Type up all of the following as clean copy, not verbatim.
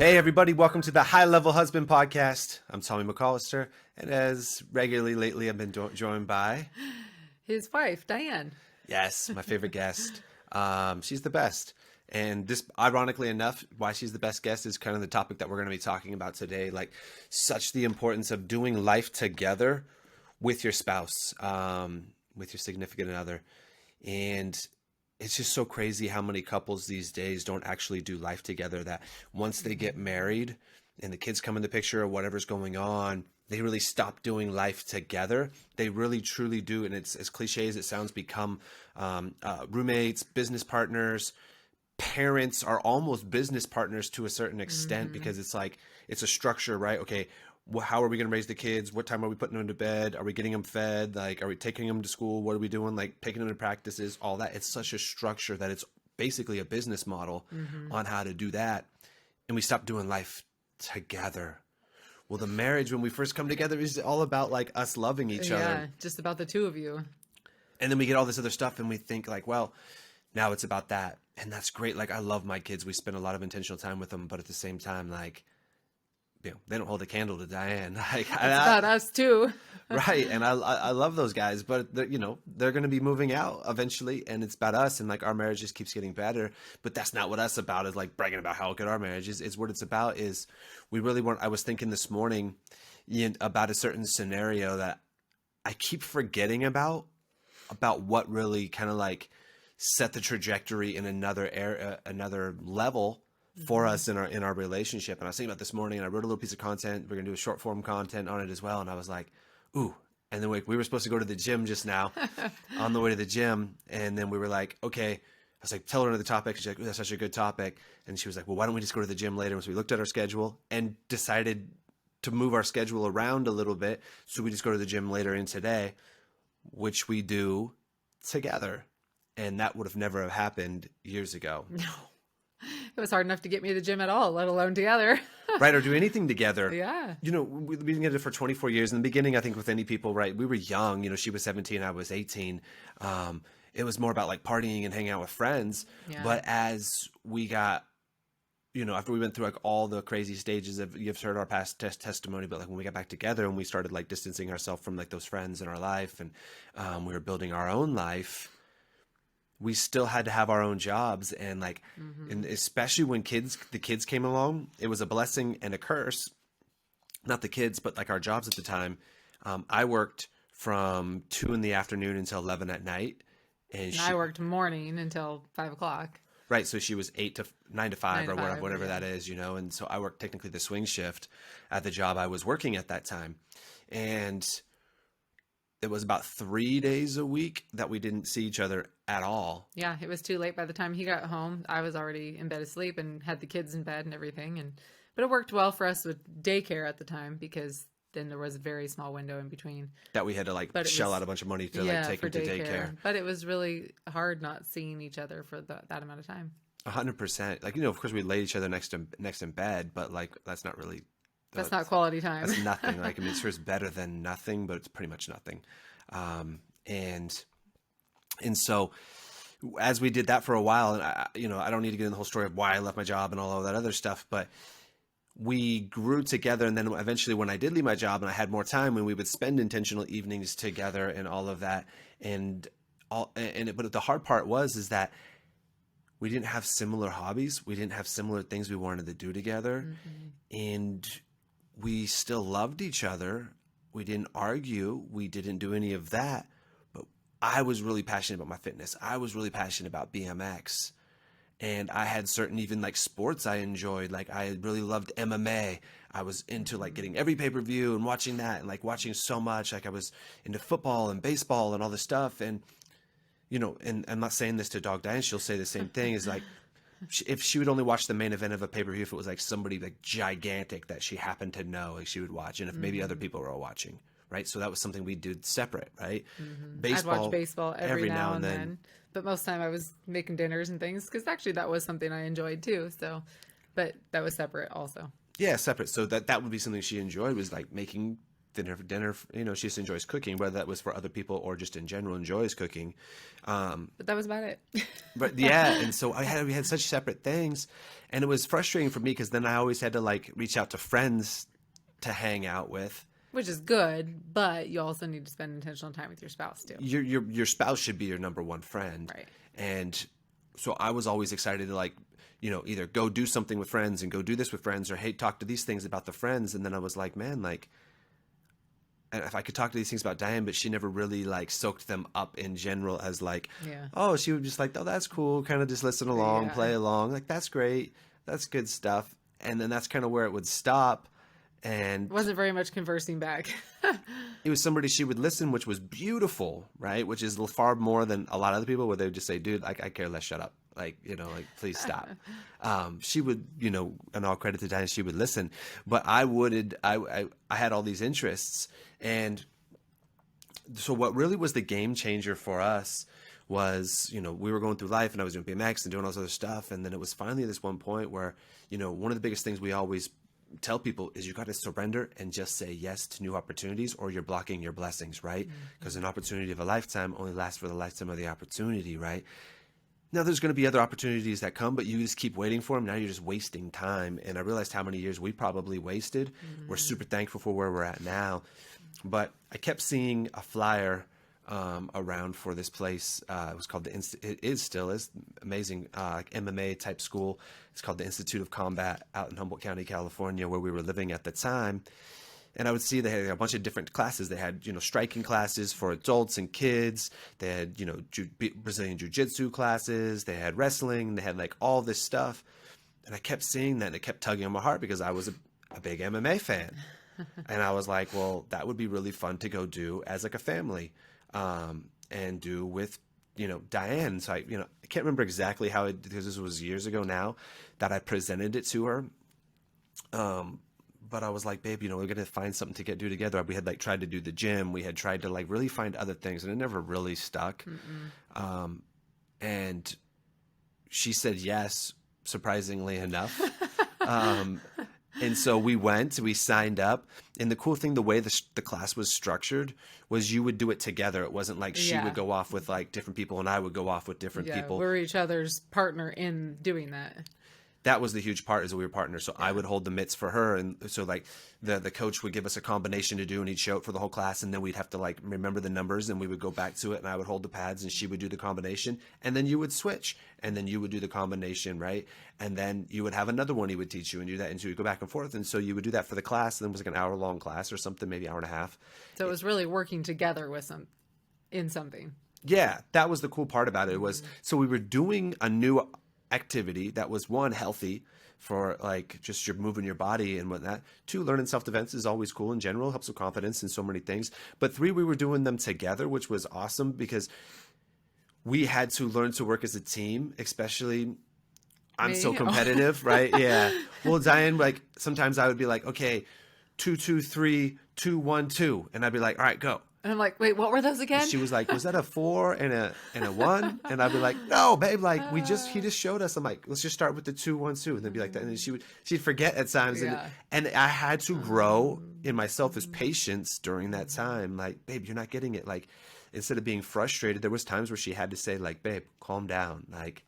Hey everybody, welcome to the High Level Husband Podcast. I'm Tommy McAllister, and as regularly lately I've been joined by, His wife, Diane. yes, my favorite guest. She's the best. And this, ironically enough, why she's the best guest is kind of the topic that we're going to be talking about today. Like, such the importance of doing life together with your spouse, with your significant other. And it's just so crazy how many couples these days don't actually do life together, that once they get married and the kids come in the picture or whatever's going on, they really stop doing life together. They really truly do. And it's as cliche as it sounds, become roommates, business partners. Parents are almost business partners to a certain extent, because it's like, it's a structure, right? Okay, how are we going to raise the kids? What time are we putting them to bed? Are we getting them fed? Like, are we taking them to school? What are we doing? Like, taking them to practices, all that. It's such a structure that it's basically a business model on how to do that. And we stop doing life together. Well, the marriage, when we first come together, is all about like us loving each other. Yeah, just about the two of you. And then we get all this other stuff and we think like, well, now it's about that. And that's great. Like, I love my kids. We spend a lot of intentional time with them, but at the same time, like, you know, they don't hold a candle to Diane. Like, It's about us too. right. And I love those guys, but you know, they're going to be moving out eventually, and it's about us. And like, our marriage just keeps getting better, but that's not what us about is, like bragging about how good our marriage is. Is what it's about is we really want, I was thinking this morning about a certain scenario that I keep forgetting about what really kind of like set the trajectory in another level for us in our relationship. And I was thinking about this morning, and I wrote a little piece of content. We're gonna do a short form content on it as well. And I was like, ooh. And then we were supposed to go to the gym just now on the way to the gym. And then we were like, okay. I was like, tell her the topic. She's like, ooh, that's such a good topic. And she was like, well, why don't we just go to the gym later? And so we looked at our schedule and decided to move our schedule around a little bit. So we just go to the gym later in today, which we do together. And that would have never have happened years ago. No, it was hard enough to get me to the gym at all, let alone together. Right, or do anything together. Yeah. You know, we've been together for 24 years. In the beginning, I think with any people, right, we were young. You know, she was 17, I was 18. It was more about like partying and hanging out with friends. Yeah. But as we got, you know, after we went through like all the crazy stages of, you've heard our past testimony, but like when we got back together and we started like distancing ourselves from like those friends in our life, and we were building our own life, we still had to have our own jobs. And like, and especially when the kids came along, it was a blessing and a curse. Not the kids, but like our jobs at the time. I worked from 2 in the afternoon until 11 at night. And I worked morning until 5 o'clock. right. So she was 9 to 5 9 or to 5, whatever yeah. that is, you know? And so I worked technically the swing shift at the job I was working at that time. And it was about 3 days a week that we didn't see each other at all. Yeah, it was too late by the time he got home. I was already in bed asleep and had the kids in bed and everything. But it worked well for us with daycare at the time, because then there was a very small window in between. That we had to like shell out a bunch of money to like take for them to daycare. But it was really hard not seeing each other for that amount of time. 100%. Like, you know, of course we laid each other next in bed, but like, that's not really, That's not quality time. that's nothing. Like, I mean, it's sure it's better than nothing, but it's pretty much nothing. And so as we did that for a while, and I don't need to get in the whole story of why I left my job and all of that other stuff, but we grew together. And then eventually when I did leave my job and I had more time, when we would spend intentional evenings together and all of that, but the hard part is that we didn't have similar hobbies. We didn't have similar things we wanted to do together. And we still loved each other. We didn't argue. We didn't do any of that. But I was really passionate about my fitness. I was really passionate about BMX. And I had certain even like sports I enjoyed. Like, I really loved MMA. I was into like getting every pay-per-view and watching that, and like watching so much. Like, I was into football and baseball and all this stuff. And, you know, and I'm not saying this to Dog Diane, she'll say the same thing, is like, if she would only watch the main event of a pay-per-view, if it was like somebody like gigantic that she happened to know, like she would watch, and if maybe other people were all watching, right? So that was something we did separate, right? I'd watch baseball every now and then. But most of the time I was making dinners and things, because actually that was something I enjoyed too. So, but that was separate also. Yeah, separate. So that would be something she enjoyed, was like making dinner, she just enjoys cooking, whether that was for other people or just in general enjoys cooking. But that was about it. But yeah, and so we had such separate things, and it was frustrating for me because then I always had to like reach out to friends to hang out with. Which is good, but you also need to spend intentional time with your spouse too. Your spouse should be your number one friend. Right. And so I was always excited to like, either go do something with friends and go do this with friends, or hey, talk to these things about the friends. And then I was like, man, like, and if I could talk to these things about Diane, but she never really like soaked them up in general as like, oh, she would just like, oh, that's cool. Kind of just listen along, play along. Like, that's great. That's good stuff. And then that's kind of where it would stop. And wasn't very much conversing back. it was somebody she would listen, which was beautiful, right? Which is far more than a lot of other people where they would just say, dude, like, I care less, shut up. Like, like, please stop. She would, and all credit to Diane, she would listen. But I had all these interests. And so what really was the game changer for us was, we were going through life and I was doing BMX and doing all this other stuff. And then it was finally this one point where, one of the biggest things we always tell people is you got to surrender and just say yes to new opportunities, or you're blocking your blessings, right? Because an opportunity of a lifetime only lasts for the lifetime of the opportunity, right? Now there's going to be other opportunities that come, but you just keep waiting for them. Now you're just wasting time. And I realized how many years we probably wasted. We're super thankful for where we're at now. But I kept seeing a flyer around for this place. It was called is amazing MMA type school. It's called the Institute of Combat out in Humboldt County, California, where we were living at the time. And I would see they had a bunch of different classes. They had, striking classes for adults and kids. They had, Brazilian Jiu-Jitsu classes. They had wrestling. They had like all this stuff. And I kept seeing that and it kept tugging on my heart because I was a big MMA fan. And I was like, well, that would be really fun to go do as like a family. And do with, Diane. So I can't remember exactly how because this was years ago now that I presented it to her. But I was like, babe, we're going to find something to do together. We had like tried to do the gym. We had tried to like really find other things and it never really stuck. And she said yes, surprisingly enough. And so we signed up. And the cool thing, the way the class was structured was you would do it together. It wasn't like she would go off with like different people and I would go off with different people. We're each other's partner in doing that. That was the huge part, is that we were partners. So I would hold the mitts for her. And so like the coach would give us a combination to do and he'd show it for the whole class. And then we'd have to like remember the numbers and we would go back to it and I would hold the pads and she would do the combination. And then you would switch and then you would do the combination, right? And then you would have another one he would teach you and do that. And so you would go back and forth. And so you would do that for the class. And then it was like an hour-long class or something, maybe hour and a half. So it was really working together with in something. Yeah, that was the cool part about it. Was so we were doing a new activity that was, one, healthy for like just you're moving your body and whatnot. 2, learning self-defense is always cool in general, helps with confidence and so many things. But 3, we were doing them together, which was awesome because we had to learn to work as a team, especially I'm so competitive, right? Yeah. Well, Diane, like sometimes I would be like, okay, 2, 2, 3, 2, 1, 2. And I'd be like, all right, go. And I'm like, wait, what were those again? And she was like, was that a 4 and a 1? And I'd be like, no, babe, like he just showed us. I'm like, let's just start with the 2, 1, 2, and then be like that. And then she'd forget at times. And I had to grow in myself as patience during that time. Like, babe, you're not getting it. Like, instead of being frustrated, there was times where she had to say like, babe, calm down. Like,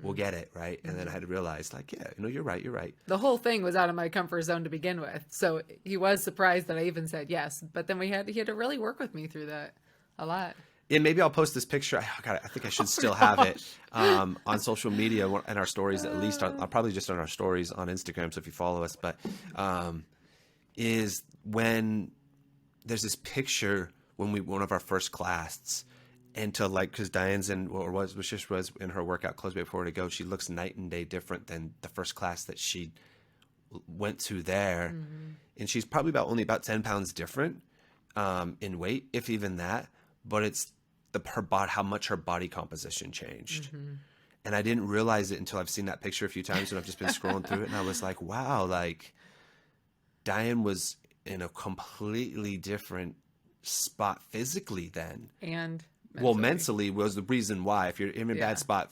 we'll get it, right? And then I had to realize, like, yeah, you're right. The whole thing was out of my comfort zone to begin with. So he was surprised that I even said yes. But then he had to really work with me through that a lot. And maybe I'll post this picture. I think I should still have it on social media and our stories, at least. I'll probably just on our stories on Instagram, so if you follow us. But is when there's this picture when one of our first class. And to like, because Diane's was in her workout clothes before to go, she looks night and day different than the first class that she went to there. And she's probably only about 10 pounds different in weight, if even that. But it's how much her body composition changed. And I didn't realize it until I've seen that picture a few times and I've just been scrolling through it. And I was like, wow, like Diane was in a completely different spot physically then. And mentally was the reason why. If you're in a bad spot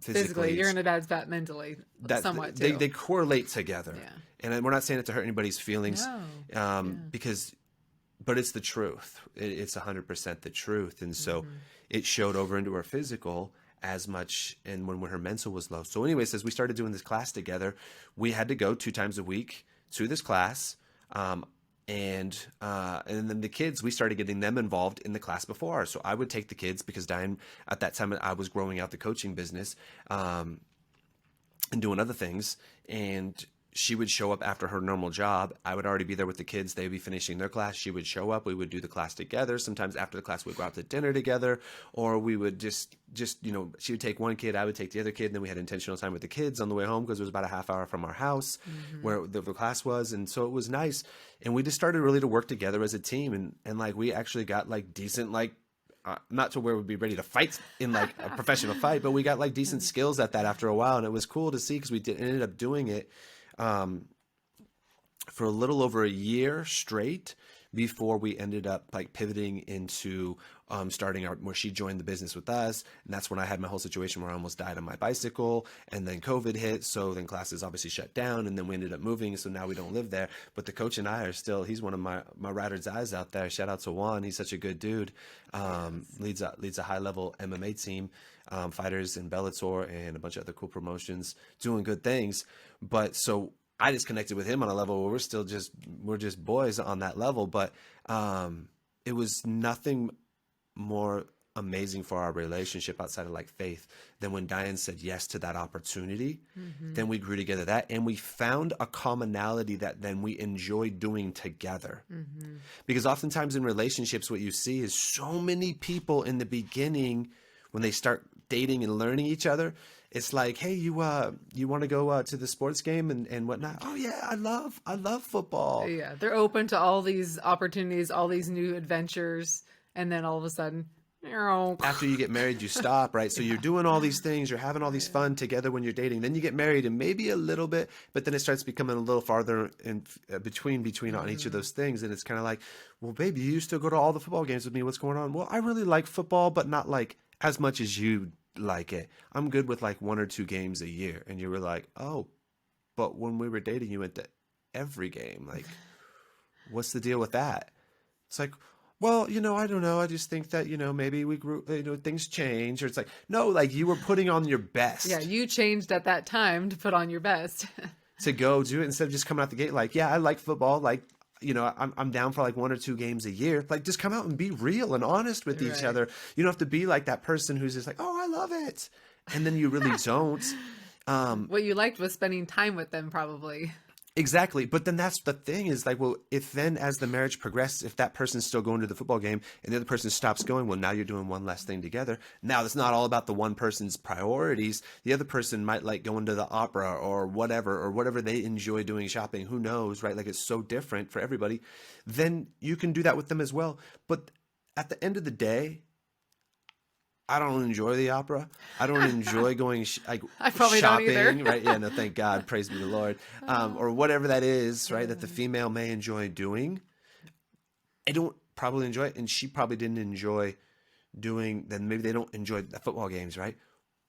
physically, you're in a bad spot mentally. Somewhat too. They correlate together. And we're not saying it to hurt anybody's feelings, because but it's the truth. It's 100% the truth. And so Mm-hmm. it showed over into her physical as much, and when her mental was low. So anyways, as we started doing this class together, we had to go 2 times a week to this class. Um, and then the kids, we started getting them involved in the class before ours. So I would take the kids because Diane, at that time, I was growing out the coaching business. And doing other things. And she would show up after her normal job. I would already be there with the kids. They'd be finishing their class. She would show up. We would do the class together. Sometimes after the class, we'd go out to dinner together, or we would just she would take one kid, I would take the other kid, and then we had intentional time with the kids on the way home because it was about a half hour from our house Mm-hmm. where the class was, and so it was nice. And we just started really to work together as a team, and like we actually got like decent like not to where we'd be ready to fight in like a professional fight, but we got like decent skills at that after a while, and it was cool to see because ended up doing it um, for a little over a year straight before we ended up like pivoting into starting our where she joined the business with us, and that's when I had my whole situation where I almost died on my bicycle, and then COVID hit, so then classes obviously shut down, and then we ended up moving, so now we don't live there. But the coach and I are still, he's one of my ride or dies out there. Shout out to Juan, he's such a good dude. Leads a high level MMA team, fighters in Bellator and a bunch of other cool promotions, doing good things. But so I just connected with him on a level where we're just boys on that level. But it was nothing more amazing for our relationship outside of like faith than when Diane said yes to that opportunity. Mm-hmm. Then we grew together that, and we found a commonality that then we enjoyed doing together. Mm-hmm. Because oftentimes in relationships, what you see is so many people in the beginning, when they start dating and learning each other, it's like, hey, you want to go to the sports game and whatnot? Oh yeah, I love football. Yeah, they're open to all these opportunities, all these new adventures, and then all of a sudden, meow. After you get married, you stop, right? So you're doing all these things, you're having all these Yeah. fun together when you're dating. Then you get married, and maybe a little bit, but then it starts becoming a little farther in between on each of Mm-hmm. those things. And it's kind of like, well, baby, you used to go to all the football games with me. What's going on? Well, I really like football, but not like as much as you like it. I'm good with like 1 or 2 games a year. And you were like, oh, but when we were dating, you went to every game. Like, what's the deal with that? It's like, well, I don't know. I just think that, maybe we grew, things change. Or it's like, no, like you were putting on your Yeah, best you changed at that time to put on your best. to go do it instead of just coming out the gate like, yeah, I like football. Like, I'm down for like 1 or 2 games a year. Like, just come out and be real and honest with each Right. other. You don't have to be like that person who's just like, oh, I love it. And then you really don't. What you liked was spending time with them, probably. Exactly. But then that's the thing is like, well, if then as the marriage progresses, if that person's still going to the football game and the other person stops going, well, now you're doing one less thing together. Now it's not all about the one person's priorities. The other person might like going to the opera or whatever they enjoy doing shopping. Who knows, right? Like it's so different for everybody. Then you can do that with them as well. But at the end of the day, I don't enjoy the opera. I don't enjoy going like I probably don't either. shopping, right? Yeah, no, thank God, praise be the Lord, or whatever that is, right? That the Uh, female may enjoy doing. I don't probably enjoy it, and she probably didn't enjoy doing. Then maybe they don't enjoy the football games, right?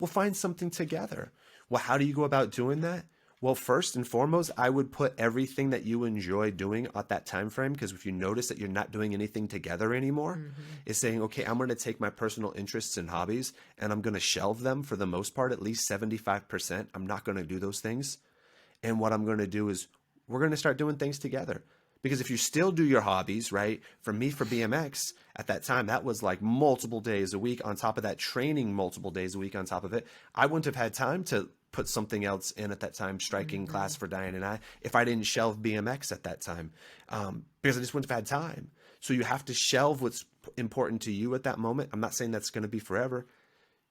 We'll find something together. Well, how do you go about doing that? Well, first and foremost, I would put everything that you enjoy doing at that time frame, because if you notice that you're not doing anything together anymore, mhm. is saying, okay, I'm going to take my personal interests and hobbies and I'm going to shelve them for the most part, at least 75%. I'm not going to do those things. And what I'm going to do is we're going to start doing things together. Because if you still do your hobbies, right? For me, for BMX at that time, that was like multiple days a week on top of that, training multiple days a week on top of it. I wouldn't have had time to put something else in at that time, striking class for Diane and I, if I didn't shelve BMX at that time, because I just wouldn't have had time. So you have to shelve what's important to you at that moment. I'm not saying that's going to be forever,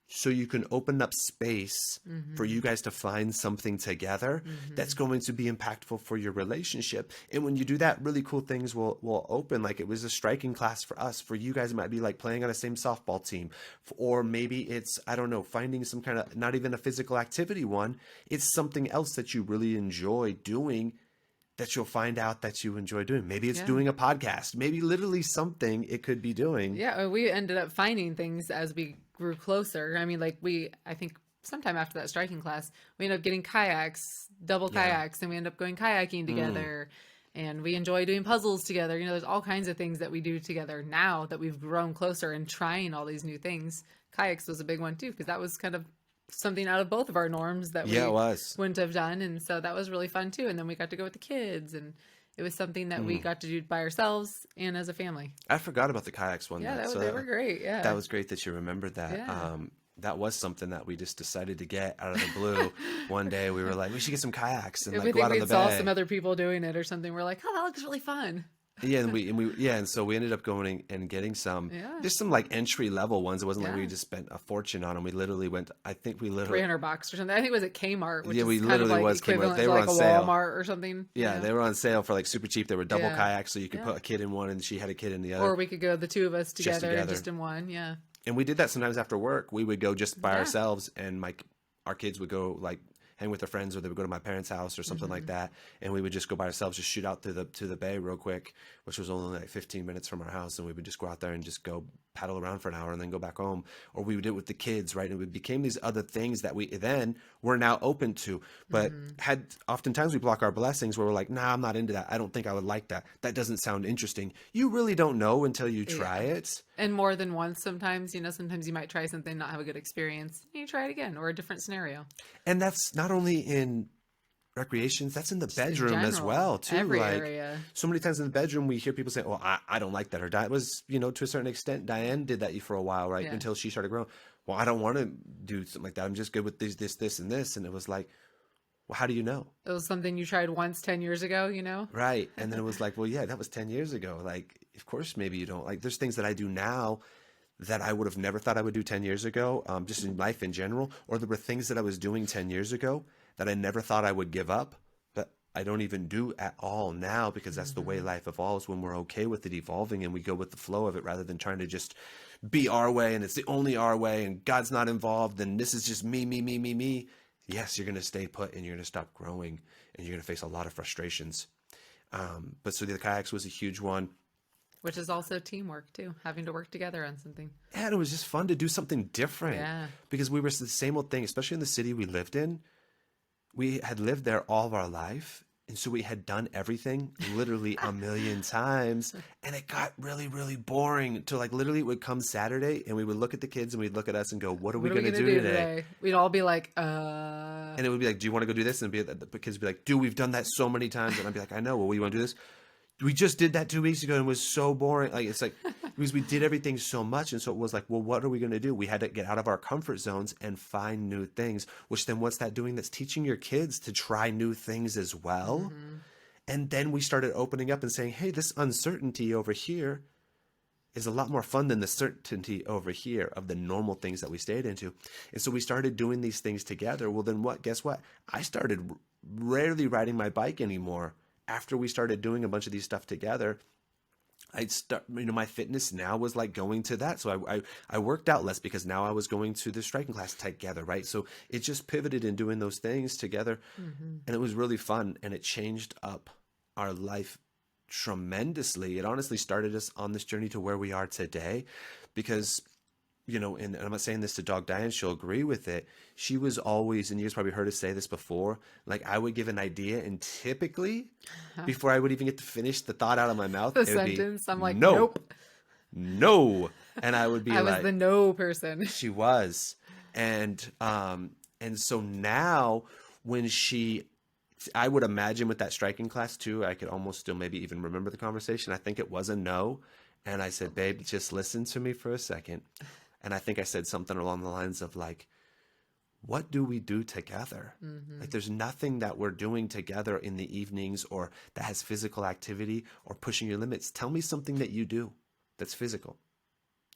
so you can open up space for you Mhm. guys to find something together that's Mhm. going to be impactful for your relationship. And when you do that, really cool things will open. Like it was a striking class for us. For you guys, it might be like playing on the same softball team, or maybe it's, I don't know, finding some kind of, not even a physical activity one. It's something else that you really enjoy doing, that you'll find out that you enjoy doing. Maybe it's Yeah. doing a podcast, maybe literally something it could be doing. Yeah, we ended up finding things as we grew closer. I mean, like I think sometime after that striking class, we ended up getting kayaks, double Yeah. kayaks, and we ended up going kayaking Mm. together. And we enjoy doing puzzles together. You know, there's all kinds of things that we do together now that we've grown closer and trying all these new things. Kayaks was a big one too, because that was kind of something out of both of our norms that Yeah, it we was. wouldn't have done. And so that was really fun too. And then we got to go with the kids, and it was something that we got to do by ourselves and as a family. I forgot about the kayaks one. Yeah, So they were great. that Yeah. was great that you remembered that. Yeah. That was something that we just decided to get out of the blue. One day we were like, we should get some kayaks and If like we go think out on we the saw bay. some other people doing it or something, we're like, oh, that looks really fun. Yeah, and so we ended up going and getting some. Yeah. There's some like entry level ones. It wasn't like we Yeah. just spent a fortune on them. We literally went. I think we literally. 300 bucks or something. I think it was at Kmart, which Yeah, we is kind of literally like was Kmart. equivalent They to were like on a sale. Walmart or something. Yeah, they were on sale for like super cheap. They were double Yeah. kayaks, so you could Yeah. put a kid in one and she had a kid in the other. Or we could go the two of us together, together. just in one. Yeah. And we did that sometimes after work. We would go just by Yeah. ourselves, and our kids would go like hang with their friends, or they would go to my parents' house or something like that, and we would just go by ourselves, just shoot out to the bay real quick, which was only like 15 minutes from our house, and we would just go out there and just go paddle around for an hour and then go back home. Or we would do it with the kids, right? And it became these other things that we then were now open to, but had oftentimes we block our blessings where we're like, nah, I'm not into that. I don't think I would like that. That doesn't sound interesting. You really don't know until you try it. And more than once sometimes, you know, sometimes you might try something, not have a good experience, and you try it again, or a different scenario. And that's not only in recreations, that's in the bedroom as general, well too. every Like area. so many times in the bedroom we hear people say, well, I don't like that. Or that was, to a certain extent, Diane did that for a while, right? Yeah. Until she started growing. Well, I don't want to do something like that. I'm just good with this and this. And it was like, well, how do you know? It was something you tried once 10 years ago, you know? Right. And then it was like, well, yeah, that was 10 years ago. Like, of course, maybe you don't. Like, there's things that I do now that I would have never thought I would do 10 years ago, just in life in general. Or there were things that I was doing 10 years ago that I never thought I would give up, but I don't even do at all now, because that's the way life evolves, when we're okay with it evolving and we go with the flow of it rather than trying to just be our way and it's the only our way and God's not involved and this is just me, me, me, me, me. Yes, you're going to stay put and you're going to stop growing and you're going to face a lot of frustrations. But so the kayaks was a huge one. Which is also teamwork too, having to work together on something. And it was just fun to do something different. Yeah. Because we were the same old thing, especially in the city we lived in. We had lived there all of our life. And so we had done everything literally a million times. And it got really, really boring to like literally it would come Saturday and we would look at the kids and we'd look at us and go, what are we going to do today? We'd all be like, And it would be like, do you want to go do this? And the kids would be like, dude, we've done that so many times. And I'd be like, I know. Well, you want to do this? We just did that 2 weeks ago and it was so boring. Like, it's like, because we did everything so much. And so it was like, well, what are we going to do? We had to get out of our comfort zones and find new things, which then what's that doing? That's teaching your kids to try new things as well. And then we started opening up and saying, hey, this uncertainty over here is a lot more fun than the certainty over here of the normal things that we stayed into. And so we started doing these things together. Well, then what? Guess what? I started rarely riding my bike anymore. After we started doing a bunch of these stuff together, my fitness now was like going to that. So I worked out less because now I was going to the striking class together, right? So it just pivoted in doing those things together. And it was really fun. And it changed up our life tremendously. It honestly started us on this journey to where we are today because, and I'm not saying this to dog Diane, she'll agree with it. She was always, and you guys probably heard us say this before, like I would give an idea and typically before I would even get to finish the thought out of my mouth, the it would sentence. I'm like, no, nope. no. And I would be I like, was the no person. she was. And so now when I would imagine with that striking class too, I could almost still maybe even remember the conversation. I think it was a no. And I said, babe, just listen to me for a second. And I think I said something along the lines of like, what do we do together? Like there's nothing that we're doing together in the evenings or that has physical activity or pushing your limits. Tell me something that you do that's physical.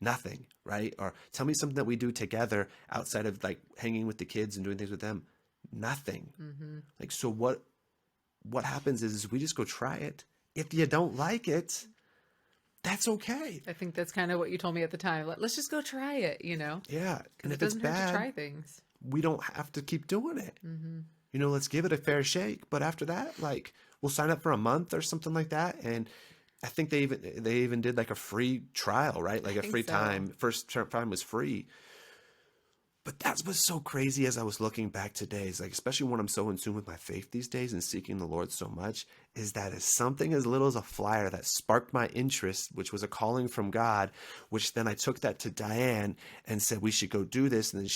Nothing, right? Or tell me something that we do together outside of like hanging with the kids and doing things with them. Nothing. Like, so what happens is we just go try it. If you don't like it, that's okay. I think that's kind of what you told me at the time. Let's just go try it, Yeah. And if it it's doesn't hurt bad, to try things. we don't have to keep doing it. Let's give it a fair shake. But after that, like we'll sign up for a month or something like that. And I think they even did like a free trial, right? Like a free time. First time was free. But that's what's so crazy as I was looking back today is like, especially when I'm so in tune with my faith these days and seeking the Lord so much, is that it's something as little as a flyer that sparked my interest, which was a calling from God, which then I took that to Diane and said, we should go do this. And then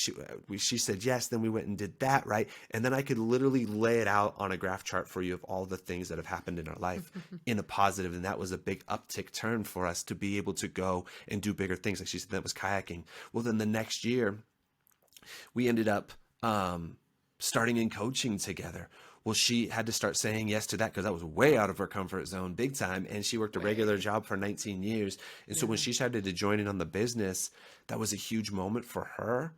she said, yes. Then we went and did that. Right. And then I could literally lay it out on a graph chart for you of all the things that have happened in our life in a positive. And that was a big uptick turn for us to be able to go and do bigger things. Like she said, that was kayaking. Well, then the next year, we ended up starting in coaching together. Well, she had to start saying yes to that because that was way out of her comfort zone big time. And she worked a regular job for 19 years. And so when she started to join in on the business, that was a huge moment for her.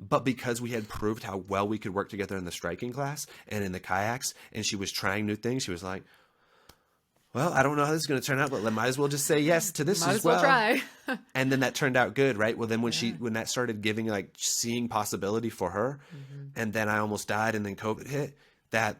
But because we had proved how well we could work together in the striking class and in the kayaks, and she was trying new things, she was like, well, I don't know how this is going to turn out, but I might as well just say yes to this Might as as well well. try. And then that turned out good, right? Well, then when that started giving, like, seeing possibility for her, and then I almost died, and then COVID hit, that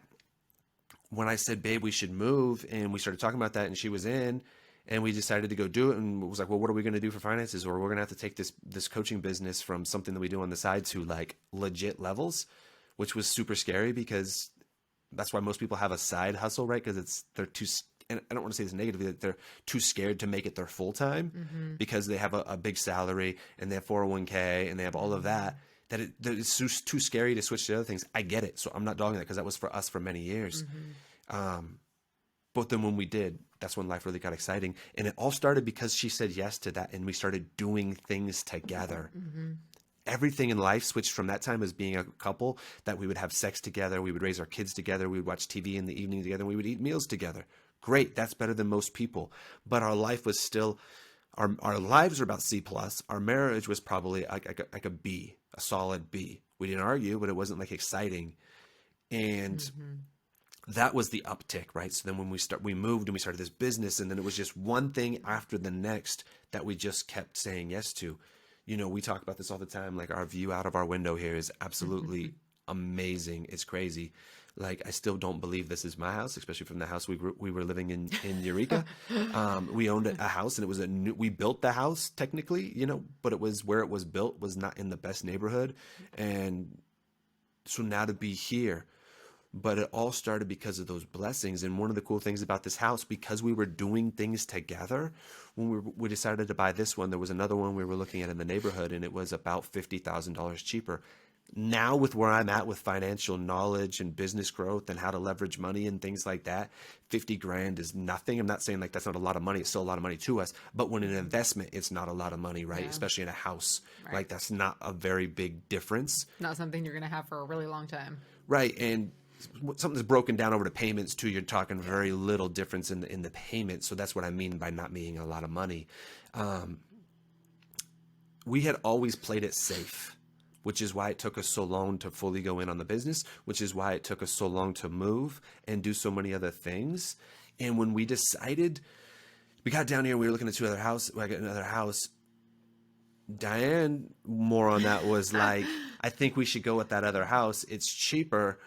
when I said, babe, we should move, and we started talking about that, and she was in, and we decided to go do it, and it was like, well, what are we going to do for finances? Or we're going to have to take this coaching business from something that we do on the side to like legit levels, which was super scary because that's why most people have a side hustle, right? Because they're too, and I don't want to say this negatively, that they're too scared to make it their full time because they have a big salary and they have 401k and they have all of that, that it's too scary to switch to other things. I get it. So I'm not dogging that because that was for us for many years. But then when we did, that's when life really got exciting. And it all started because she said yes to that. And we started doing things together. Everything in life switched from that time as being a couple, that we would have sex together. We would raise our kids together. We would watch TV in the evening together. And we would eat meals together. Great. That's better than most people. But our life was still, our lives are about C plus. Our marriage was probably like a B, a solid B. We didn't argue, but it wasn't like exciting. And that was the uptick, right? So then when we moved and we started this business, and then it was just one thing after the next that we just kept saying yes to. You know, we talk about this all the time. Like, our view out of our window here is absolutely amazing. It's crazy. Like, I still don't believe this is my house, especially from the house we were living in Eureka. We owned a house, and it was we built the house technically, you know, but it was where it was built was not in the best neighborhood. And so now to be here, but it all started because of those blessings. And one of the cool things about this house, because we were doing things together, when we decided to buy this one, there was another one we were looking at in the neighborhood, and it was about $50,000 cheaper. Now, with where I'm at with financial knowledge and business growth and how to leverage money and things like that, 50 grand is nothing. I'm not saying like that's not a lot of money. It's still a lot of money to us. But when an investment, it's not a lot of money, right? Yeah. Especially in a house. Right. Like, that's not a very big difference. Not something you're going to have for a really long time. Right. And something's broken down over to payments too. You're talking very little difference in the payment. So that's what I mean by not being a lot of money. We had always played it safe, which is why it took us so long to fully go in on the business, which is why it took us so long to move and do so many other things. And when we decided, we got down here, we were looking at another house. Diane, more on that, was like, I think we should go with that other house. It's cheaper,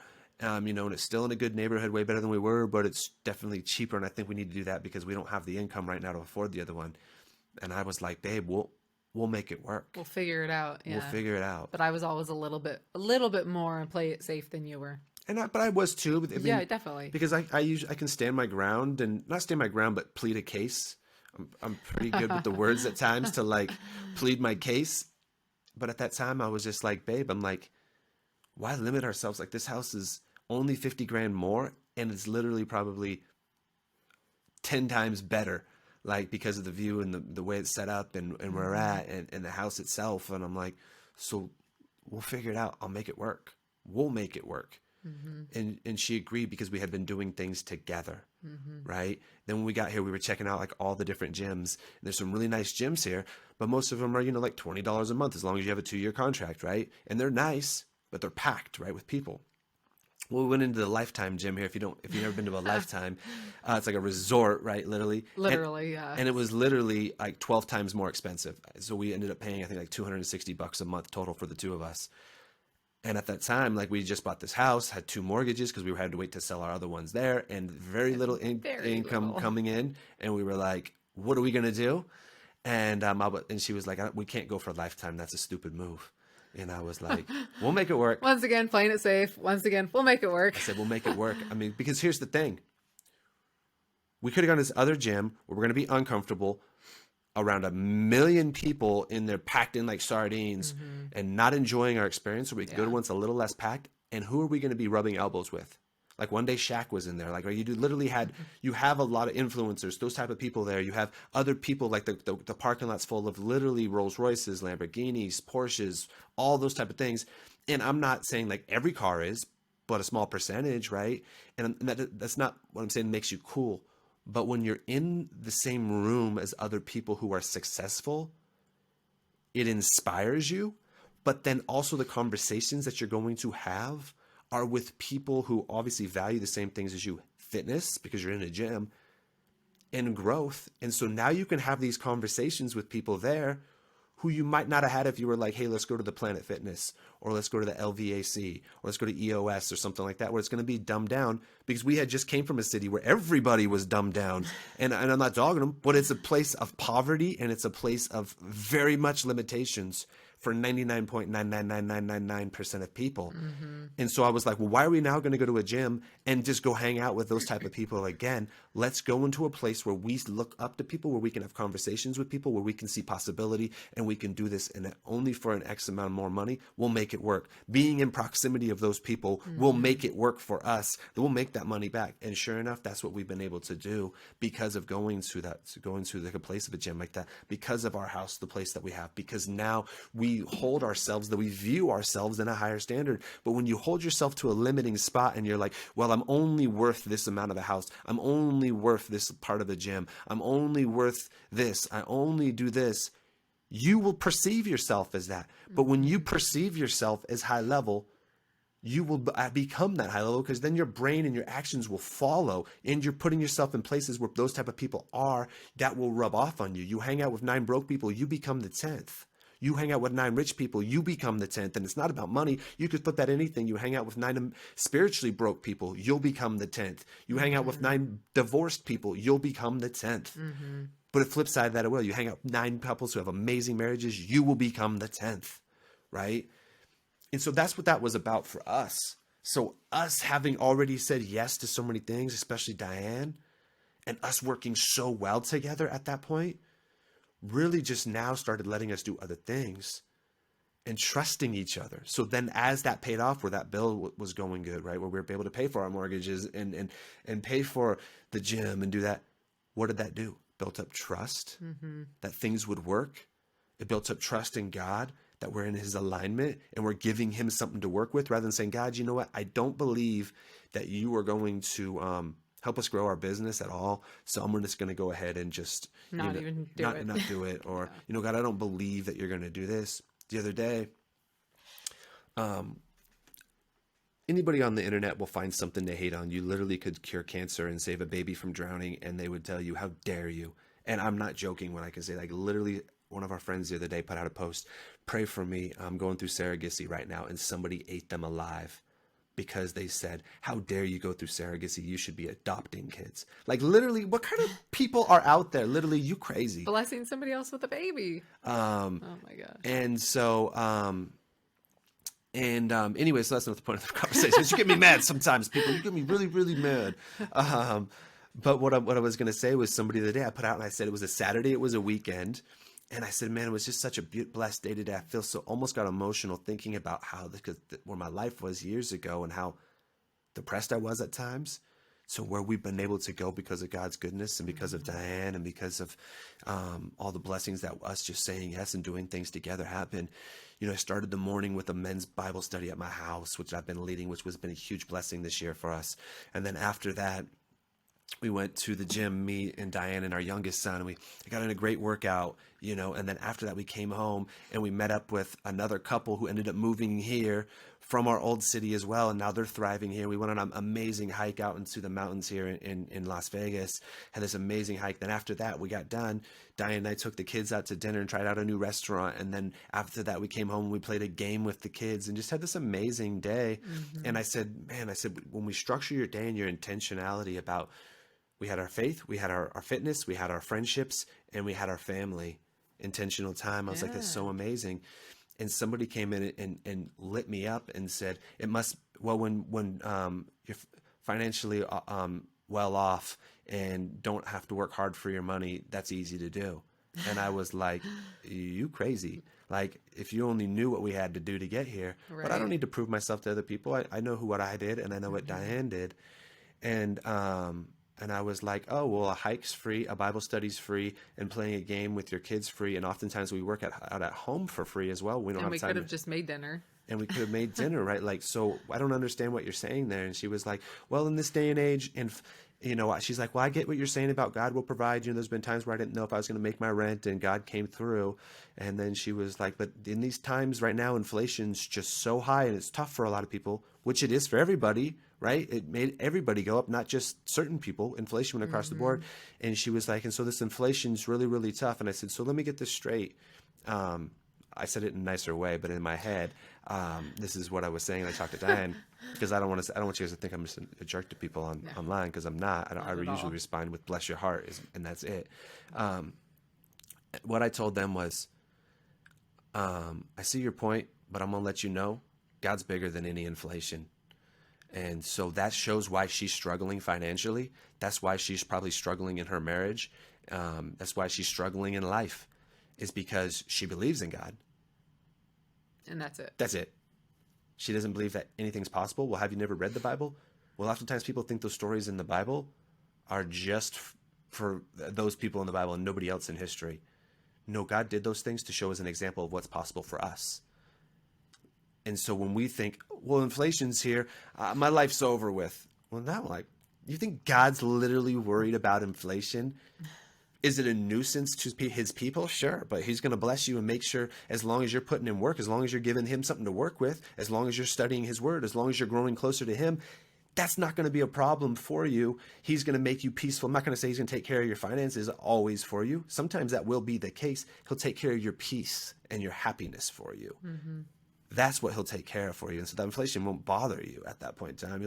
you know, and it's still in a good neighborhood, way better than we were, but it's definitely cheaper. And I think we need to do that because we don't have the income right now to afford the other one. And I was like, babe, we'll make it work. We'll figure it out. Yeah. We'll figure it out. But I was always a little bit more and play it safe than you were. But I was too. I mean, Yeah, definitely. Because I can stand my ground, and not stand my ground, but plead a case. I'm pretty good with the words at times to like plead my case. But at that time, I was just like, babe, I'm like, why limit ourselves? Like, this house is only 50 grand more, and it's literally probably 10 times better, like, because of the view and the way it's set up and where we're at and the house itself. And I'm like, so we'll figure it out. I'll make it work. We'll make it work. And she agreed because we had been doing things together, right? Then when we got here, we were checking out like all the different gyms. And there's some really nice gyms here, but most of them are, you know, like $20 a month as long as you have a 2-year contract, right? And they're nice, but they're packed, right, with people. Well, we went into the Lifetime gym here. If you've never been to a Lifetime, it's like a resort, right? Literally. Yeah. And it was literally like 12 times more expensive. So we ended up paying, I think, like $260 a month total for the two of us. And at that time, like, we just bought this house, had 2 mortgages because we had to wait to sell our other ones there, and very little income coming in. And we were like, what are we going to do? And she was like, we can't go for a Lifetime. That's a stupid move. And I was like, we'll make it work. Once again, playing it safe. Once again, we'll make it work. I said, we'll make it work. I mean, because here's the thing. We could have gone to this other gym where we're going to be uncomfortable around 1 million people in there packed in like sardines and not enjoying our experience. Or we could go to one that's a little less packed. And who are we going to be rubbing elbows with? Like one day Shaq was in there. Like, you literally had, you have a lot of influencers, those type of people there. You have other people, like the parking lot's full of literally Rolls Royces, Lamborghinis, Porsches, all those type of things. And I'm not saying like every car is, but a small percentage, right? And that's not what I'm saying makes you cool. But when you're in the same room as other people who are successful, it inspires you. But then also the conversations that you're going to have are with people who obviously value the same things as you, fitness, because you're in a gym, and growth. And so now you can have these conversations with people there who you might not have had if you were like, hey, let's go to the Planet Fitness, or let's go to the LVAC, or let's go to EOS or something like that, where it's going to be dumbed down, because we had just came from a city where everybody was dumbed down. And I'm not dogging them, but it's a place of poverty, and it's a place of very much limitations for 99.99999% of people. And so I was like, well, why are we now going to go to a gym and just go hang out with those type of people again? Let's go into a place where we look up to people, where we can have conversations with people, where we can see possibility, and we can do this, and only for an X amount more money, we'll make it work. Being in proximity of those people will make it work for us. We'll make that money back. And sure enough, that's what we've been able to do because of going to like a place of a gym like that, because of our house, the place that we have, because now we hold ourselves, that we view ourselves in a higher standard. But when you hold yourself to a limiting spot and you're like, well, I'm only worth this amount of a house, I'm only worth this part of the gym, I'm only worth this, I only do this, you will perceive yourself as that. But when you perceive yourself as high level, you will become that high level, because then your brain and your actions will follow, and you're putting yourself in places where those type of people are, that will rub off on you. You hang out with 9 broke people, you become the 10th. You hang out with 9 rich people, you become the 10th. And it's not about money. You could put that in anything. You hang out with 9 spiritually broke people, you'll become the 10th. You hang out with 9 divorced people, you'll become the 10th. But the flip side of that, it will. You hang out with 9 couples who have amazing marriages, you will become the 10th, right? And so that's what that was about for us. So us having already said yes to so many things, especially Dianne, and us working so well together at that point, really just now started letting us do other things and trusting each other. So then as that paid off, where that bill was going good, right, where we were able to pay for our mortgages and pay for the gym and do that, what did that do? Built up trust that things would work. It built up trust in God, that we're in his alignment and we're giving him something to work with, rather than saying, God, you know what? I don't believe that you are going to help us grow our business at all. So I'm just going to go ahead and just Not do it. Or, God, I don't believe that you're going to do this. The other day, anybody on the internet will find something to hate on. You literally could cure cancer and save a baby from drowning, and they would tell you, how dare you? And I'm not joking when I can say, like, literally, one of our friends the other day put out a post, pray for me, I'm going through surrogacy right now, and somebody ate them alive because they said, how dare you go through surrogacy? You should be adopting kids. Like, literally, what kind of people are out there? Literally, you crazy. Blessing somebody else with a baby. Oh my God. And so, anyway, so that's not the point of the conversation. You get me mad sometimes, people. You get me really, really mad. But what I was going to say was, somebody the other day I put out and I said it was a Saturday, it was a weekend. And I said, man, it was just such a blessed day today. I feel so, almost got emotional thinking about how, where my life was years ago and how depressed I was at times. So where we've been able to go because of God's goodness and because of Dianne and because of all the blessings that us just saying yes and doing things together happened. I started the morning with a men's Bible study at my house, which I've been leading, which has been a huge blessing this year for us. And then after that, we went to the gym, me and Dianne and our youngest son, and we got in a great workout, and then after that we came home and we met up with another couple who ended up moving here from our old city as well, and now they're thriving here. We went on an amazing hike out into the mountains here in Las Vegas, had this amazing hike. Then after that we got done, Dianne and I took the kids out to dinner and tried out a new restaurant, and then after that we came home and we played a game with the kids and just had this amazing day. And I said, when we structure your day and your intentionality about, we had our faith, we had our fitness, we had our friendships, and we had our family intentional time. I was like, that's so amazing. and somebody came in and lit me up and said, it must, well, when you're financially well off and don't have to work hard for your money, that's easy to do. And I was like, you crazy. Like, if you only knew what we had to do to get here, but I don't Right. need to prove myself to other people. I know what I did, and I know what Mm-hmm. Diane did. And I was like, oh, well, a hike's free, a Bible study's free, and playing a game with your kids free. And oftentimes we work out at home for free as well. We don't And have we could time have just made dinner. and we could have made dinner, right? Like, so I don't understand what you're saying there. And she was like, well, in this day and age, and she's like, well, I get what you're saying about God will provide. There's been times where I didn't know if I was going to make my rent, and God came through. And then she was like, but in these times right now, inflation's just so high, and it's tough for a lot of people, which it is for everybody, right? It made everybody go up, not just certain people. Inflation went across the Mm-hmm. board. And she was like, and so this inflation's really, really tough. And I said, so let me get this straight. Um, I said it in a nicer way, but in my head, this is what I was saying. And I talked to Diane because I don't want you guys to think I'm just a jerk to people No, online, because I'm not. I not at usually all. respond with "bless your heart," and that's it. Um, what I told them was, I see your point, but I'm gonna let you know, God's bigger than any inflation. And so that shows why she's struggling financially. That's why she's probably struggling in her marriage. That's why she's struggling in life, is because she believes in God. And that's it. That's it. She doesn't believe that anything's possible. Well, have you never read the Bible? Well, oftentimes people think those stories in the Bible are just for those people in the Bible and nobody else in history. No, God did those things to show us an example of what's possible for us. And so when we think, well, inflation's here, my life's over with. Well, now, like, you think God's literally worried about inflation? Is it a nuisance to his people? Sure, but he's going to bless you and make sure, as long as you're putting in work, as long as you're giving him something to work with, as long as you're studying his word, as long as you're growing closer to him, that's not going to be a problem for you. He's going to make you peaceful. I'm not going to say he's going to take care of your finances always for you. Sometimes that will be the case. He'll take care of your peace and your happiness for you. Mm-hmm. That's what he'll take care of for you. And so that inflation won't bother you at that point in time.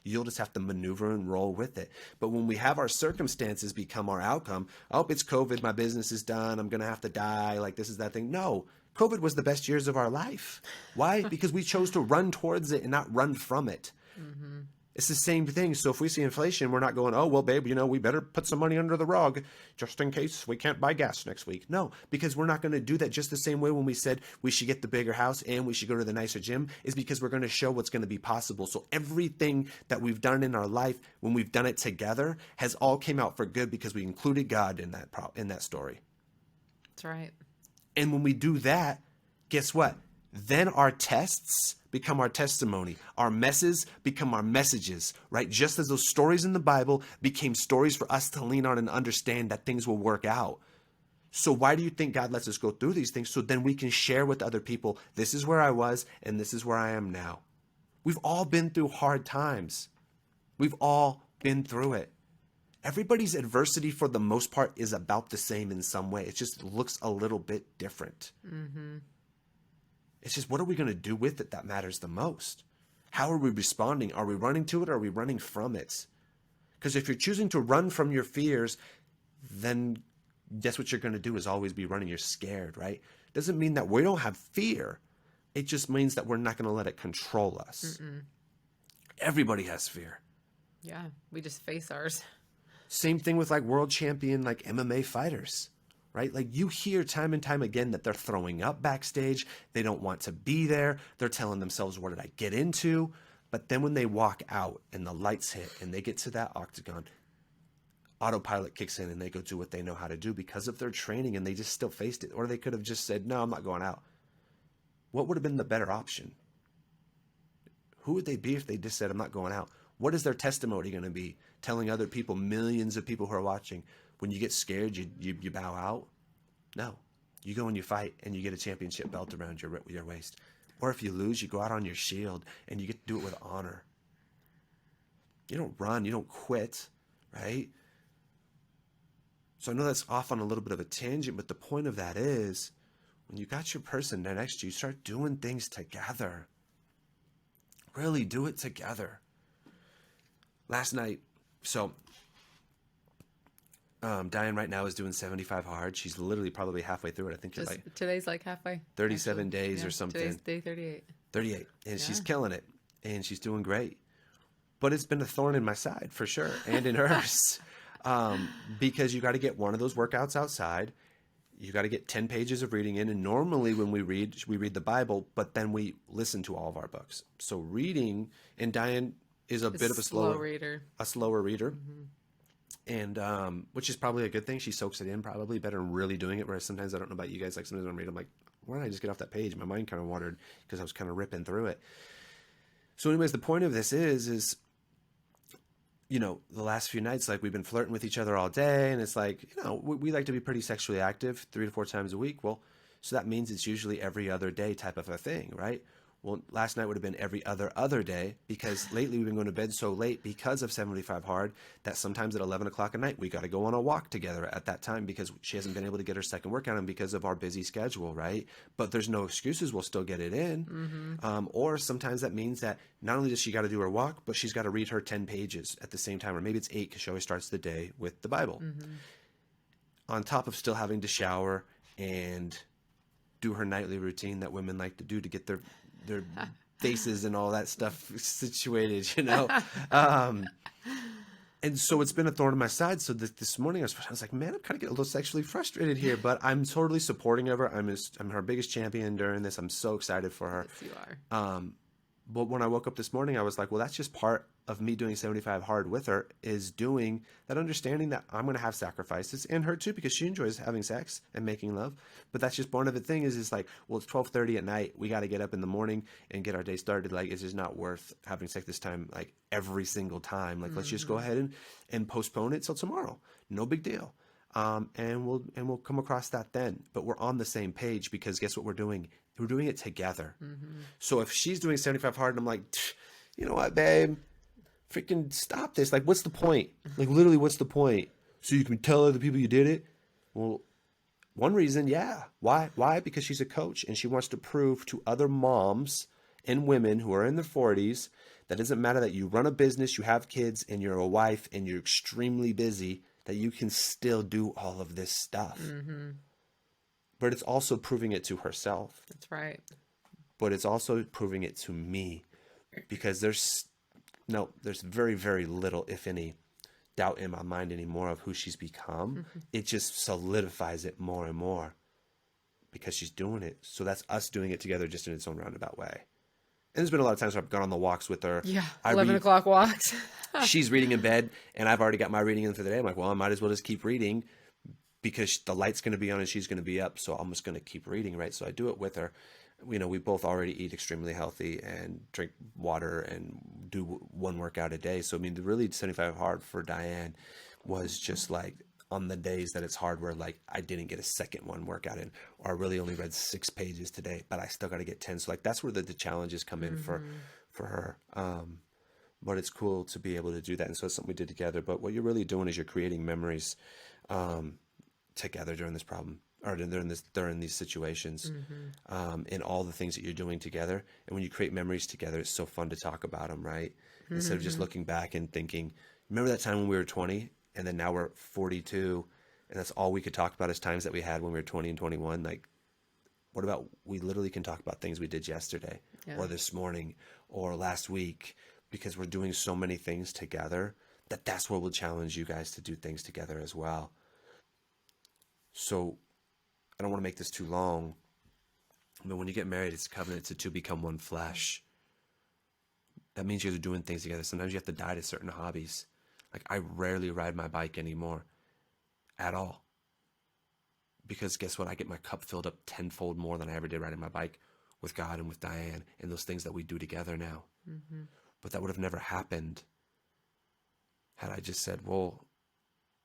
You'll just have to maneuver and roll with it. But when we have our circumstances become our outcome, oh, it's COVID, my business is done, I'm going to have to die, like this is that thing. No, COVID was the best years of our life. Why? Because we chose to run towards it and not run from it. Mm-hmm. It's the same thing. So if we see inflation, we're not going, oh, well, babe, we better put some money under the rug just in case we can't buy gas next week. No, because we're not going to do that. Just the same way when we said we should get the bigger house and we should go to the nicer gym, is because we're going to show what's going to be possible. So everything that we've done in our life, when we've done it together, has all came out for good because we included God in that story. That's right. And when we do that, guess what? Then our tests become our testimony. Our messes become our messages, right? Just as those stories in the Bible became stories for us to lean on and understand that things will work out. So why do you think God lets us go through these things? So then we can share with other people, this is where I was and this is where I am now. We've all been through hard times. We've all been through it. Everybody's adversity, for the most part, is about the same in some way. It just looks a little bit different. Mm-hmm. It's just, what are we going to do with it that matters the most? How are we responding? Are we running to it or are we running from it? Because if you're choosing to run from your fears, then that's what you're going to do, is always be running. You're scared, right? Doesn't mean that we don't have fear. It just means that we're not going to let it control us. Mm-mm. Everybody has fear. Yeah, we just face ours. Same thing with like world champion, like MMA fighters. Right? Like, you hear time and time again that they're throwing up backstage. They don't want to be there. They're telling themselves, what did I get into? But then when they walk out and the lights hit and they get to that octagon, autopilot kicks in and they go do what they know how to do because of their training, and they just still faced it. Or they could have just said, no, I'm not going out. What would have been the better option? Who would they be if they just said, I'm not going out? What is their testimony going to be? Telling other people, millions of people who are watching, when you get scared, you bow out? No. You go and you fight and you get a championship belt around your waist. Or if you lose, you go out on your shield and you get to do it with honor. You don't run, you don't quit, right? So I know that's off on a little bit of a tangent, but the point of that is, when you got your person there next to you, start doing things together. Really do it together. Last night, so Diane right now is doing 75 hard. She's literally probably halfway through it. I think you're Just like today's like halfway. 37 Actually, days yeah. or Today's something. day 38. 38. And she's Yeah. killing it. And she's doing great. But it's been a thorn in my side for sure, and in hers. Because you got to get one of those workouts outside. You got to get 10 pages of reading in. And normally when we read the Bible, but then we listen to all of our books. So reading, and Diane is a It's bit of slow reader. a slower reader. And which is probably a good thing. She soaks it in probably better than really doing it. Whereas sometimes I don't know about you guys, like sometimes when I read, I'm like, why did I just get off that page? My mind kind of wandered because I was kind of ripping through it. So anyways, the point of this is, the last few nights, like we've been flirting with each other all day. And it's like, we like to be pretty sexually active 3 to 4 times a week. Well, so that means it's usually every other day type of a thing, right? Well, last night would have been every other day because lately we've been going to bed so late because of 75 hard that sometimes at 11 o'clock at night, we got to go on a walk together at that time because she hasn't been able to get her second workout in because of our busy schedule, right? But there's no excuses. We'll still get it in. Or sometimes that means that not only does she got to do her walk, but she's got to read her 10 pages at the same time, or maybe it's 8 because she always starts the day with the Bible. On top of still having to shower and do her nightly routine that women like to do to get their faces and all that stuff situated, and so it's been a thorn in my side. So this morning I was like, man, I'm kind of getting a little sexually frustrated here, but I'm totally supporting of her. I'm her biggest champion during this. I'm so excited for her. Yes, you are. But when I woke up this morning, I was like, well, that's just part of me doing 75 hard with her, is doing that, understanding that I'm going to have sacrifices, and her too, because she enjoys having sex and making love. But that's just one of the things is like, well, it's 12:30 at night. We got to get up in the morning and get our day started. Like, it's just not worth having sex this time, like every single time. Like, let's just go ahead and postpone it till tomorrow. No big deal. And we'll come across that then. But we're on the same page because guess what we're doing? We're doing it together. So if she's doing 75 hard and I'm like, you know what, babe, freaking stop this. Like, what's the point? Like, literally, what's the point? So you can tell other people you did it? Well, one reason, yeah. Why? Why? Because she's a coach and she wants to prove to other moms and women who are in their 40s that it doesn't matter that you run a business, you have kids, and you're a wife, and you're extremely busy, that you can still do all of this stuff. But it's also proving it to herself. That's right. But it's also proving it to me, because there's very, very little, if any, doubt in my mind anymore of who she's become. It just solidifies it more and more because she's doing it. So that's us doing it together, just in its own roundabout way. And there's been a lot of times where I've gone on the walks with her. Yeah, 11 o'clock walks. She's reading in bed, and I've already got my reading in for the day. I'm like, well, I might as well just keep reading because the light's going to be on and she's going to be up. So I'm just going to keep reading, right? So I do it with her. We both already eat extremely healthy and drink water and do one workout a day. So, the really 75 hard for Diane was just like on the days that it's hard where like I didn't get a second one workout in, or I really only read 6 pages today, but I still got to get 10. So like that's where the challenges come in for her. But it's cool to be able to do that. And so it's something we did together. But what you're really doing is you're creating memories together during this problem, or during these situations, in all the things that you're doing together. And when you create memories together, it's so fun to talk about them, right? Instead of just looking back and thinking, remember that time when we were 20 and then now we're 42 and that's all we could talk about is times that we had when we were 20 and 21. Like, what about, we literally can talk about things we did yesterday or this morning or last week, because we're doing so many things together that's where we'll challenge you guys to do things together as well. So I don't want to make this too long, but when you get married, it's a covenant to two become one flesh. That means you're doing things together. Sometimes you have to die to certain hobbies. Like, I rarely ride my bike anymore at all. Because guess what? I get my cup filled up tenfold more than I ever did riding my bike with God and with Diane and those things that we do together now. But that would have never happened had I just said, well,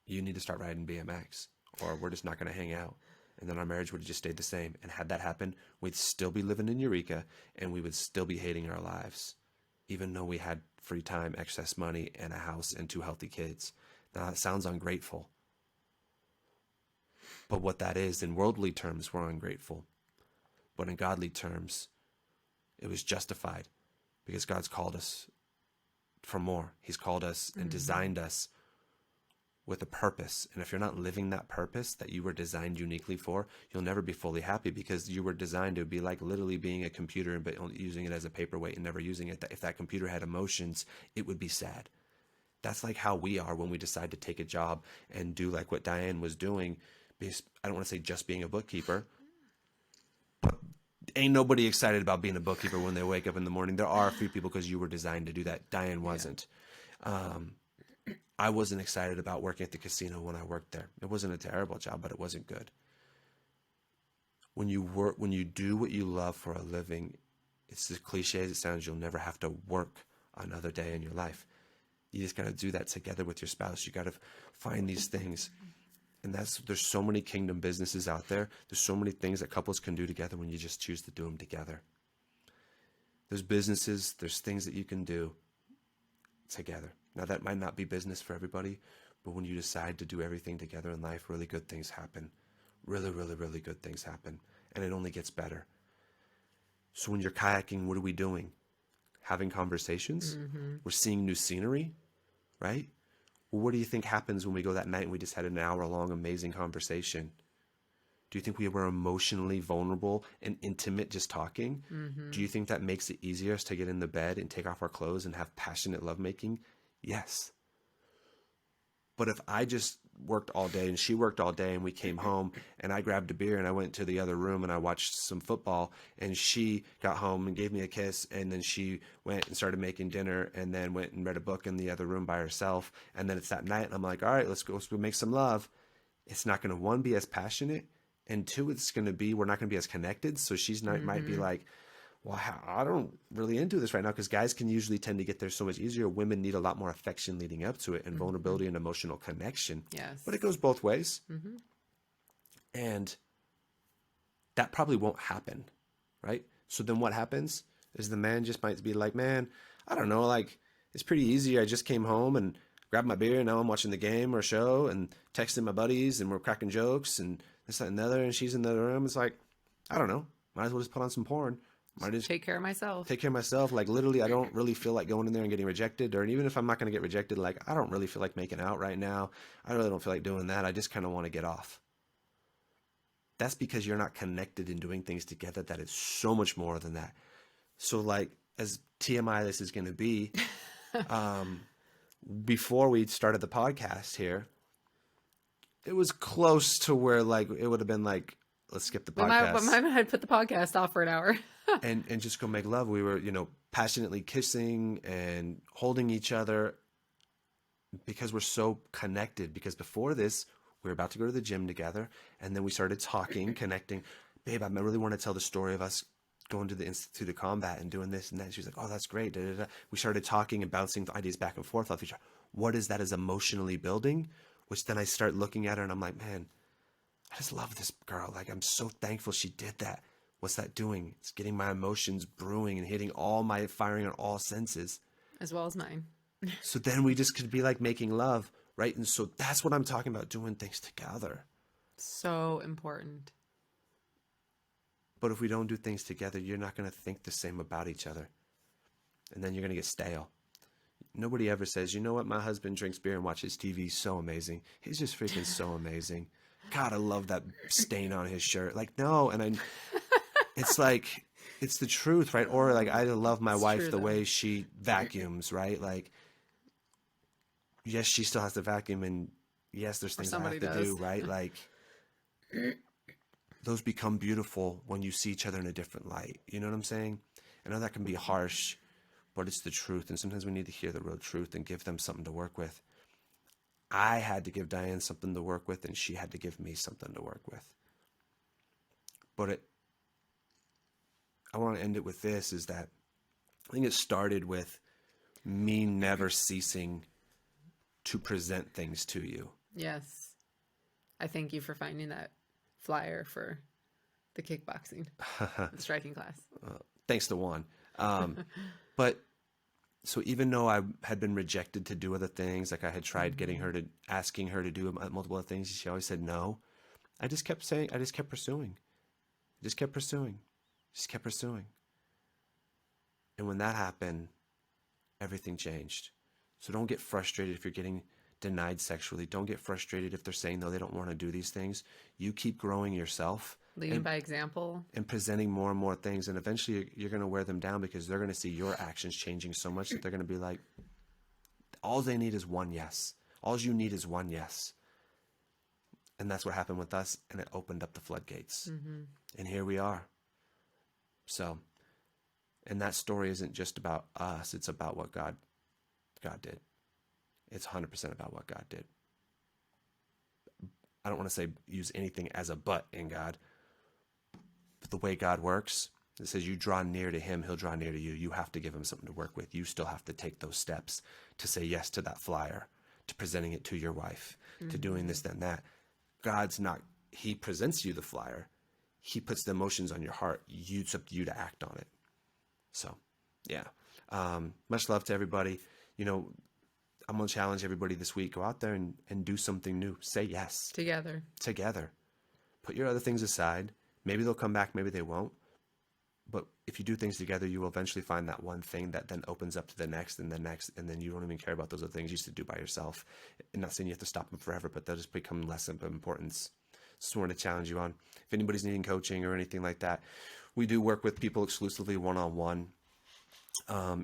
you need to start riding BMX or we're just not going to hang out. And then our marriage would have just stayed the same. And had that happened, we'd still be living in Eureka and we would still be hating our lives, even though we had free time, excess money, and a house and 2 healthy kids. Now, that sounds ungrateful. But what that is, in worldly terms, we're ungrateful. But in godly terms, it was justified because God's called us for more. He's called us and designed us with a purpose. And if you're not living that purpose that you were designed uniquely for, you'll never be fully happy, because you were designed to be like literally being a computer, but only using it as a paperweight and never using it. If that computer had emotions, it would be sad. That's like how we are when we decide to take a job and do like what Dianne was doing. Because I don't want to say just being a bookkeeper. Ain't nobody excited about being a bookkeeper when they wake up in the morning. There are a few people, because you were designed to do that. Dianne wasn't. I wasn't excited about working at the casino when I worked there. It wasn't a terrible job, but it wasn't good. When you do what you love for a living, it's as cliche as it sounds, you'll never have to work another day in your life. You just got to do that together with your spouse. You got to find these things. And there's so many kingdom businesses out there. There's so many things that couples can do together when you just choose to do them together. There's businesses, there's things that you can do together. Now, that might not be business for everybody, but when you decide to do everything together in life, really good things happen. Really, really, really good things happen. And it only gets better. So when you're kayaking, what are we doing? Having conversations. We're seeing new scenery, right? Well, what do you think happens when we go that night and we just had an hour-long amazing conversation? Do you think we were emotionally vulnerable and intimate just talking? Do you think that makes it easier to get in the bed and take off our clothes and have passionate lovemaking? Yes. But if I just worked all day and she worked all day and we came home and I grabbed a beer and I went to the other room and I watched some football, and she got home and gave me a kiss, and then she went and started making dinner and then went and read a book in the other room by herself, and then it's that night and I'm like, all right, let's go make some love. It's not going to, one, be as passionate, and two, it's going to be, we're not going to be as connected. So she's not, might be like, well, I don't really into this right now, because guys can usually tend to get there so much easier. Women need a lot more affection leading up to it, and vulnerability and emotional connection. Yes. But it goes both ways. And that probably won't happen, right? So then what happens is the man just might be like, man, I don't know, like, it's pretty easy. I just came home and grabbed my beer, and now I'm watching the game or show and texting my buddies, and we're cracking jokes and this, that, and the other, and she's in the other room. It's like, I don't know, might as well just put on some porn. Might just take care of myself. Take care of myself. Like, literally, I don't really feel like going in there and getting rejected. Or even if I'm not going to get rejected, like, I don't really feel like making out right now. I really don't feel like doing that. I just kind of want to get off. That's because you're not connected in doing things together. That is so much more than that. So, like, as TMI this is going to be, before we started the podcast here, it was close to where, like, it would have been like, let's skip the podcast. We might have put the podcast off for an hour. and just go make love. We were, passionately kissing and holding each other because we're so connected. Because before this, we were about to go to the gym together, and then we started talking, connecting. Babe, I really want to tell the story of us going to the Institute of Combat and doing this and that. She was like, oh, that's great. Da, da, da. We started talking and bouncing ideas back and forth off each other. What is that is emotionally building? Which then I start looking at her and I'm like, man, I just love this girl. Like, I'm so thankful she did that. What's that doing? It's getting my emotions brewing and hitting firing on all senses. As well as mine. So then we just could be like making love, right? And so that's what I'm talking about, doing things together. So important. But if we don't do things together, you're not going to think the same about each other. And then you're going to get stale. Nobody ever says, you know what? My husband drinks beer and watches TV. So amazing. He's just freaking so amazing. God, I love that stain on his shirt. Like, no. And it's like, it's the truth, right? Or like, I love my wife the way she vacuums, right? Like, yes, she still has to vacuum, and yes, there's things I have to do, right? Like, those become beautiful when you see each other in a different light. You know what I'm saying? I know that can be harsh, but it's the truth. And sometimes we need to hear the real truth and give them something to work with. I had to give Dianne something to work with, and she had to give me something to work with. But I want to end it with this, is that I think it started with me never ceasing to present things to you. Yes. I thank you for finding that flyer for the kickboxing, the striking class. Thanks to Juan. But so even though I had been rejected to do other things, like I had tried asking her to do multiple other things, she always said no. I just kept pursuing. Just kept pursuing. And when that happened, everything changed. So don't get frustrated if you're getting denied sexually. Don't get frustrated if they're saying, no, they don't want to do these things. You keep growing yourself Leading and by example. presenting more and more things. And eventually you're going to wear them down because they're going to see your actions changing so much that they're going to be like, all they need is one yes. All you need is one yes. And that's what happened with us. And it opened up the floodgates. Mm-hmm. And here we are. So, and that story isn't just about us. It's about what God did. It's 100% about what God did. I don't want to say use anything as a but in God, but the way God works, it says you draw near to him, he'll draw near to you. You have to give him something to work with. You still have to take those steps to say yes to that flyer, to presenting it to your wife, to doing this, then that. God's not, he presents you the flyer. He puts the emotions on your heart. It's up to you to act on it. So, yeah. Much love to everybody. You know, I'm going to challenge everybody this week. Go out there and do something new. Say yes. Together. Put your other things aside. Maybe they'll come back. Maybe they won't. But if you do things together, you will eventually find that one thing that then opens up to the next and the next. And then you don't even care about those other things you used to do by yourself. I'm not saying you have to stop them forever, but they'll just become less of importance. Just wanted to challenge you on. If anybody's needing coaching or anything like that, we do work with people exclusively one-on-one.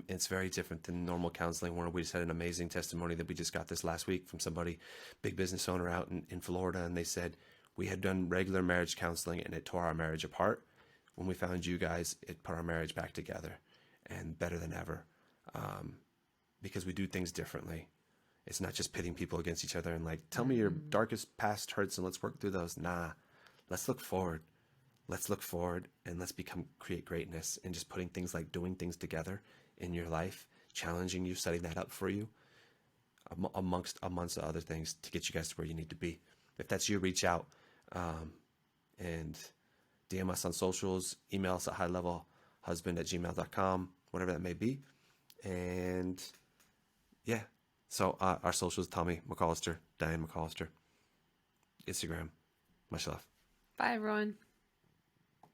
It's very different than normal counseling, where we just had an amazing testimony that we just got this last week from somebody, big business owner out in Florida. And they said, we had done regular marriage counseling and it tore our marriage apart. When we found you guys, it put our marriage back together and better than ever, because we do things differently. It's not just pitting people against each other and like, tell me your darkest past hurts and let's work through those. Nah, let's look forward. Let's look forward and let's create greatness, and just putting things like doing things together in your life, challenging you, setting that up for you, amongst other things to get you guys to where you need to be. If that's you, reach out and DM us on socials, email us at highlevelhusband@gmail.com, whatever that may be. And yeah, so our socials, Tommy McAllister, Dianne McAllister, Instagram. Much love. Bye, everyone.